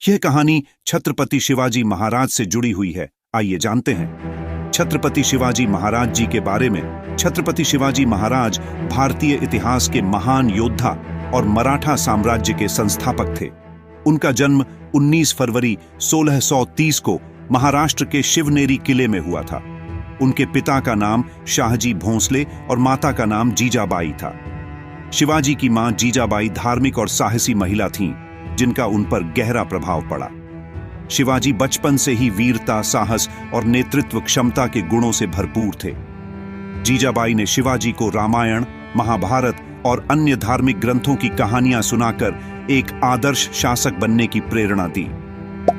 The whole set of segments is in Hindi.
यह कहानी छत्रपति शिवाजी महाराज से जुड़ी हुई है। आइए जानते हैं छत्रपति शिवाजी महाराज जी के बारे में। छत्रपति शिवाजी महाराज भारतीय इतिहास के महान योद्धा और मराठा साम्राज्य के संस्थापक थे। उनका जन्म 19 फरवरी 1630 को महाराष्ट्र के शिवनेरी किले में हुआ था। उनके पिता का नाम शाहजी भोंसले और माता का नाम जीजाबाई था। शिवाजी की मां जीजाबाई धार्मिक और साहसी महिला थीं, जिनका उन पर गहरा प्रभाव पड़ा। शिवाजी बचपन से ही वीरता, साहस और नेतृत्व क्षमता के गुणों से भरपूर थे। जीजाबाई ने शिवाजी को रामायण, महाभारत और अन्य धार्मिक ग्रंथों की कहानियां सुनाकर एक आदर्श शासक बनने की प्रेरणा दी।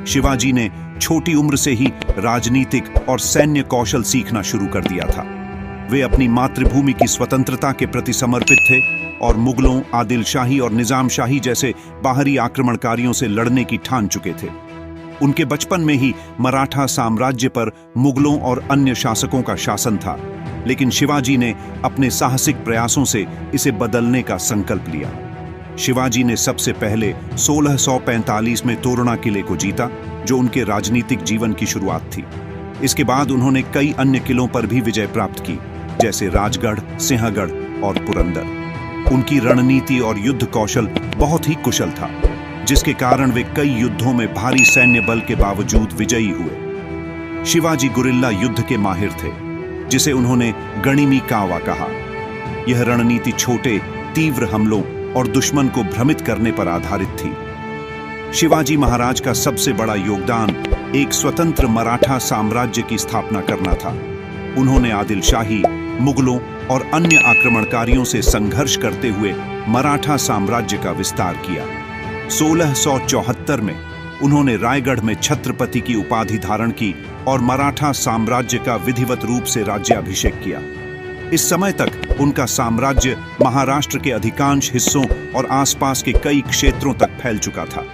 शिवाजी ने छोटी उम्र से ही राजनीतिक और सैन्य कौशल सीखना शुरू कर दिया था। वे अपनी मातृभूमि की स्वतंत्रता के प्रति समर्पित थे और मुगलों, आदिल शाही और निजाम शाही जैसे बाहरी आक्रमणकारियों से लड़ने की ठान चुके थे। उनके बचपन में ही मराठा साम्राज्य पर मुगलों और अन्य शासकों का शासन था, लेकिन शिवाजी ने अपने साहसिक प्रयासों से इसे बदलने का संकल्प लिया। शिवाजी ने सबसे पहले 1645 में तोरणा किले को जीता, जो उनके राजनीतिक जीवन की शुरुआत थी। इसके बाद उन्होंने कई अन्य किलों पर भी विजय प्राप्त की, जैसे राजगढ़, सिंहगढ़ और पुरंदर। उनकी रणनीति और युद्ध कौशल बहुत ही कुशल था, जिसके कारण वे कई युद्धों में भारी सैन्य बल के बावजूद विजयी हुए। शिवाजी गुरिल्ला युद्ध के माहिर थे, जिसे उन्होंने गणिमी कावा कहा। यह रणनीति छोटे, तीव्र हमलों और दुश्मन को भ्रमित करने पर आधारित थी। शिवाजी महाराज का सबसे बड़ा योगदान एक स्वतंत्र मराठा साम्राज्य की स्थापना करना था। उन्होंने आदिल शाही, मुगलों और अन्य आक्रमणकारियों से संघर्ष करते हुए मराठा साम्राज्य का विस्तार किया। 1674 में उन्होंने रायगढ़ में छत्रपति की उपाधि धारण की और मराठा साम्राज्य का विधिवत रूप से राज्याभिषेक किया। इस समय तक उनका साम्राज्य महाराष्ट्र के अधिकांश हिस्सों और आसपास के कई क्षेत्रों तक फैल चुका था।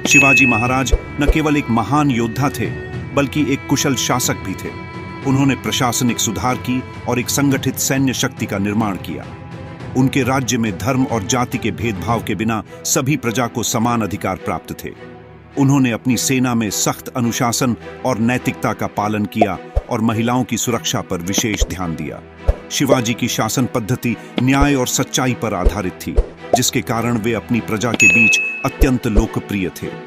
शिवाजी महाराज न केवल एक महान योद्धा थे, बल्कि एक कुशल शासक भी थे। उन्होंने प्रशासनिक सुधार की और एक संगठित सैन्य शक्ति का निर्माण किया। उनके राज्य में धर्म और जाति के भेदभाव के बिना सभी प्रजा को समान अधिकार प्राप्त थे। उन्होंने अपनी सेना में सख्त अनुशासन और नैतिकता का पालन किया और महिलाओं की सुरक्षा पर विशेष ध्यान दिया। शिवाजी की शासन पद्धति न्याय और सच्चाई पर आधारित थी, जिसके कारण वे अपनी प्रजा के बीच अत्यंत लोकप्रिय थे।